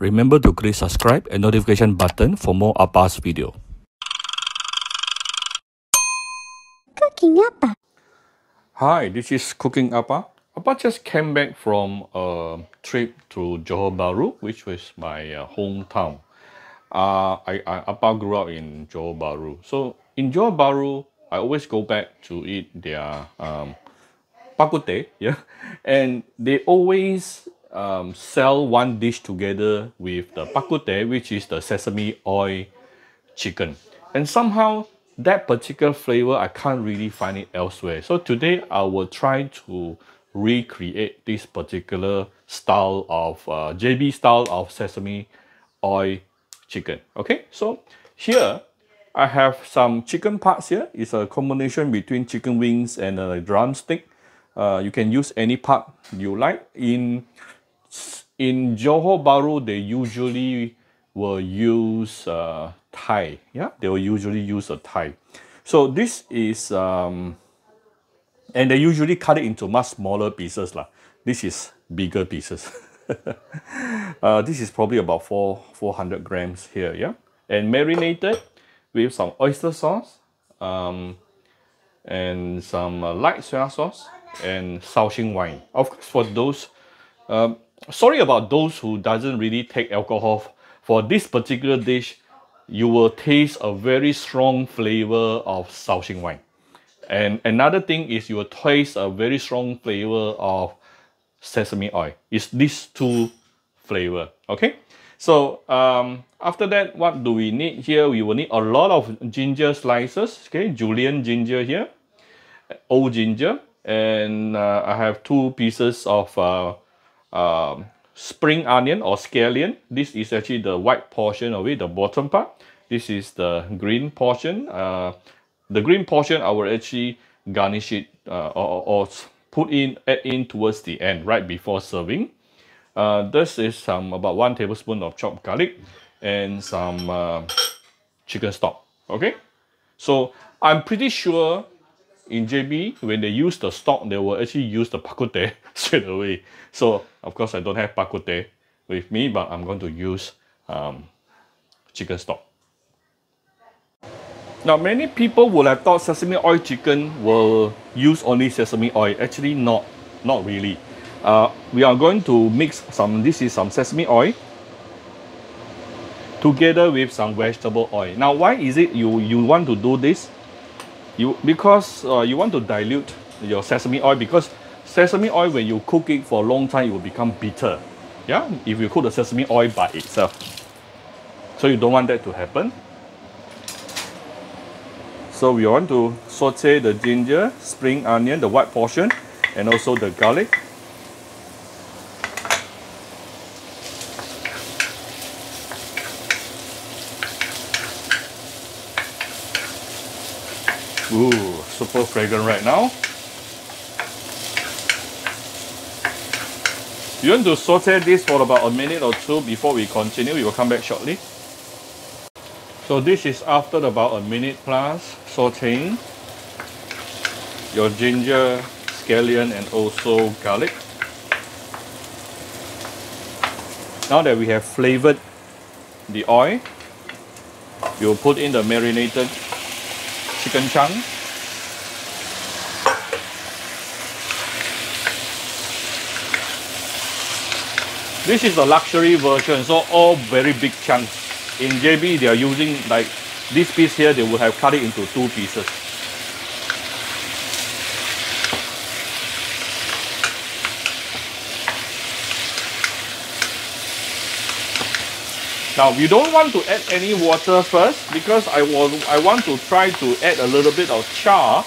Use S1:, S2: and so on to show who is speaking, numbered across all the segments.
S1: Remember to click subscribe and notification button for more Appa's video.
S2: Cooking Appa.
S1: Hi, this is Cooking Appa. Appa just came back from a trip to Johor Bahru, which was my hometown. Appa grew up in Johor Bahru. So in Johor Bahru, I always go back to eat their pakute, yeah, and they always sell one dish together with the pakute, which is the sesame oil chicken. And somehow that particular flavor, I can't really find it elsewhere. So today I will try to recreate this particular style of JB style of sesame oil chicken. Okay, so here I have some chicken parts here. It's a combination between chicken wings and a drumstick. You can use any part you like. In Johor Bahru, they usually will use thigh. Yeah, they will usually use a thigh. So this is and they usually cut it into much smaller pieces lah. This is bigger pieces. This is probably about 400 grams here. Yeah, and marinated with some oyster sauce and some light soya sauce and hsing wine. Of course, for those sorry about those who doesn't really take alcohol. For this particular dish, you will taste a very strong flavor of hsing wine. And another thing is you will taste a very strong flavor of sesame oil. It's these two flavor. Okay. So after that, what do we need here? We will need a lot of ginger slices. Okay, julienne ginger here, old ginger, and I have 2 pieces of spring onion or scallion. This is actually the white portion of it, the bottom part. This is the green portion. The green portion I will actually garnish it or add in towards the end, right before serving. This is about 1 tablespoon of chopped garlic and some chicken stock. Okay, so I'm pretty sure in JB, when they use the stock, they will actually use the pakute straight away. So, of course, I don't have pakute with me, but I'm going to use chicken stock. Now, many people would have thought sesame oil chicken will use only sesame oil. Actually, not really. We are going to mix this is some sesame oil together with some vegetable oil. Now, why is it you want to do this? Because you want to dilute your sesame oil, because sesame oil, when you cook it for a long time, it will become bitter. Yeah, if you cook the sesame oil by itself. So you don't want that to happen. So we want to saute the ginger, spring onion, the white portion, and also the garlic. Ooh, super fragrant right now. You want to saute this for about a minute or 2 before we continue. We will come back shortly. So this is after about a minute plus sauteing your ginger, scallion, and also garlic. Now that we have flavored the oil, we will put in the marinated chicken chunk. This is the luxury version, so all very big chunks. In JB, they are using like this piece here, they would have cut it into 2 pieces. Now, you don't want to add any water first, because I want to try to add a little bit of char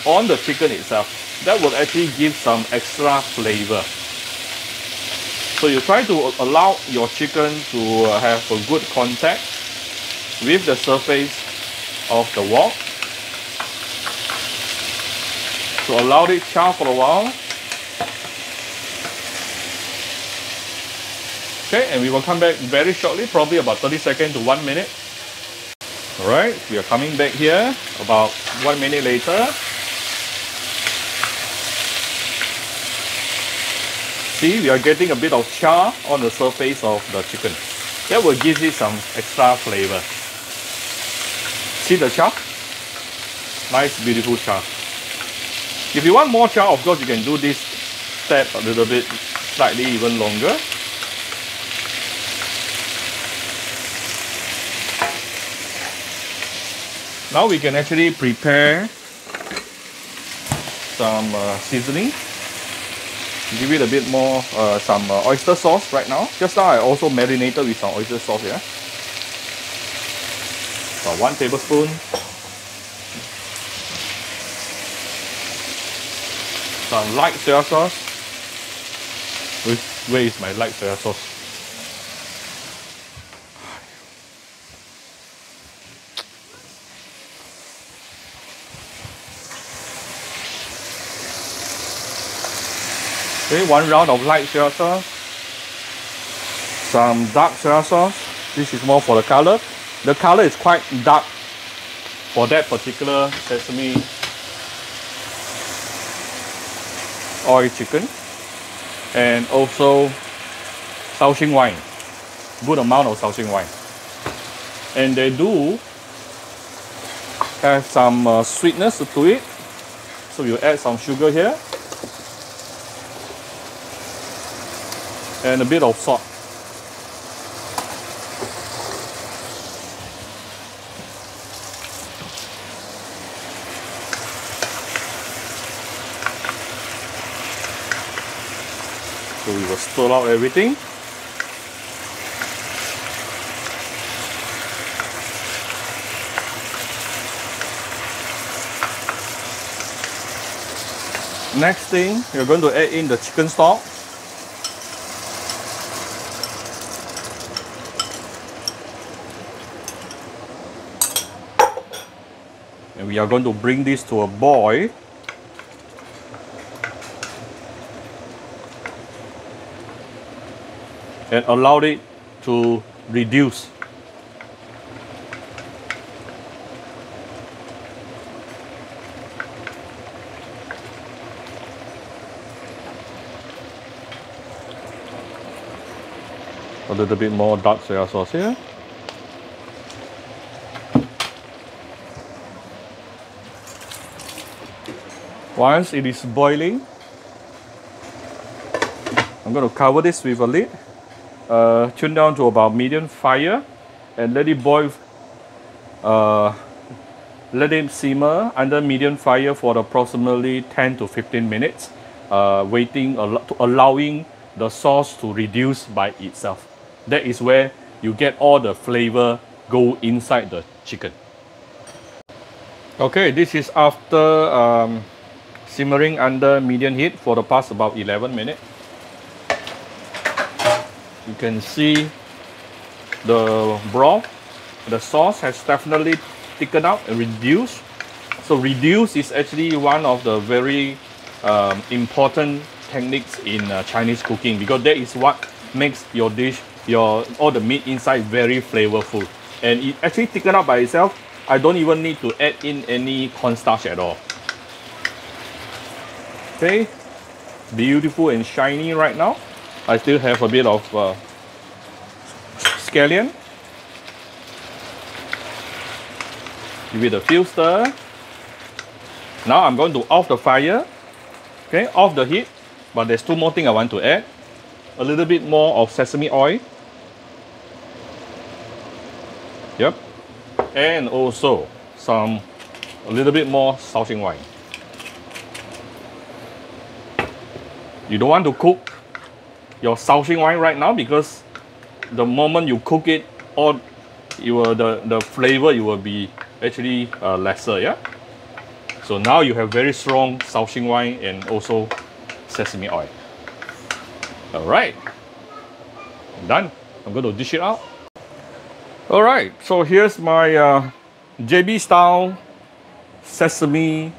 S1: on the chicken itself. That will actually give some extra flavor. So you try to allow your chicken to have a good contact with the surface of the wok. So allow it char for a while. Okay, and we will come back very shortly, probably about 30 seconds to 1 minute. Alright, we are coming back here about 1 minute later. See, we are getting a bit of char on the surface of the chicken. That will give it some extra flavor. See the char? Nice, beautiful char. If you want more char, of course, you can do this step a little bit, slightly even longer. Now we can actually prepare some seasoning. Give it a bit more, some oyster sauce right now. Just now I also marinated with some oyster sauce here. So 1 tablespoon. Some light soya sauce. Where is my light soya sauce? Okay, 1 round of light soya sauce. Some dark soya sauce. This is more for the color. The color is quite dark for that particular sesame oil chicken. And also hsing wine. Good amount of hsing wine. And they do have some sweetness to it. So you add some sugar here. And a bit of salt. So we will stir out everything. Next thing, you're going to add in the chicken stock. And we are going to bring this to a boil. And allow it to reduce. A little bit more dark soya sauce here. Once it is boiling, I'm going to cover this with a lid. Tune down to about medium fire and let it boil. Let it simmer under medium fire for approximately 10 to 15 minutes, allowing the sauce to reduce by itself. That is where you get all the flavor go inside the chicken. Okay, this is after simmering under medium heat for the past about 11 minutes. You can see the broth, the sauce has definitely thickened out and reduced. So reduce is actually one of the very important techniques in Chinese cooking, because that is what makes your dish, all the meat inside very flavorful. And it actually thickened out by itself. I don't even need to add in any cornstarch at all. Okay, beautiful and shiny right now. I still have a bit of scallion. Give it a few stir. Now I'm going to off the fire. Okay, off the heat. But there's 2 more things I want to add. A little bit more of sesame oil. Yep. And also a little bit more hsing wine. You don't want to cook your hsing wine right now, because the moment you cook it, the flavor will be actually lesser, yeah. So now you have very strong hsing wine and also sesame oil. All right, done. I'm going to dish it out. All right, so here's my JB style sesame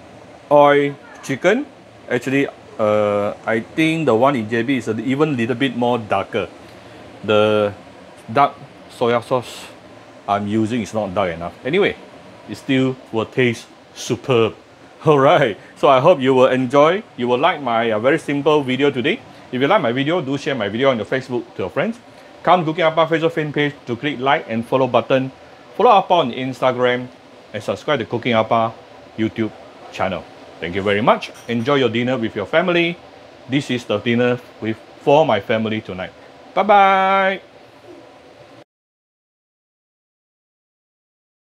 S1: oil chicken. Actually, I think the one in JB is even a little bit more darker. The dark soya sauce I'm using is not dark enough. Anyway, it still will taste superb. Alright, so I hope you will enjoy, you will like my very simple video today. If you like my video, do share my video on your Facebook to your friends. Come Cooking Appa Facebook fan page to click like and follow button. Follow Appa on Instagram and subscribe to Cooking Appa YouTube channel. Thank you very much. Enjoy your dinner with your family. This is the dinner for my family tonight. Bye bye.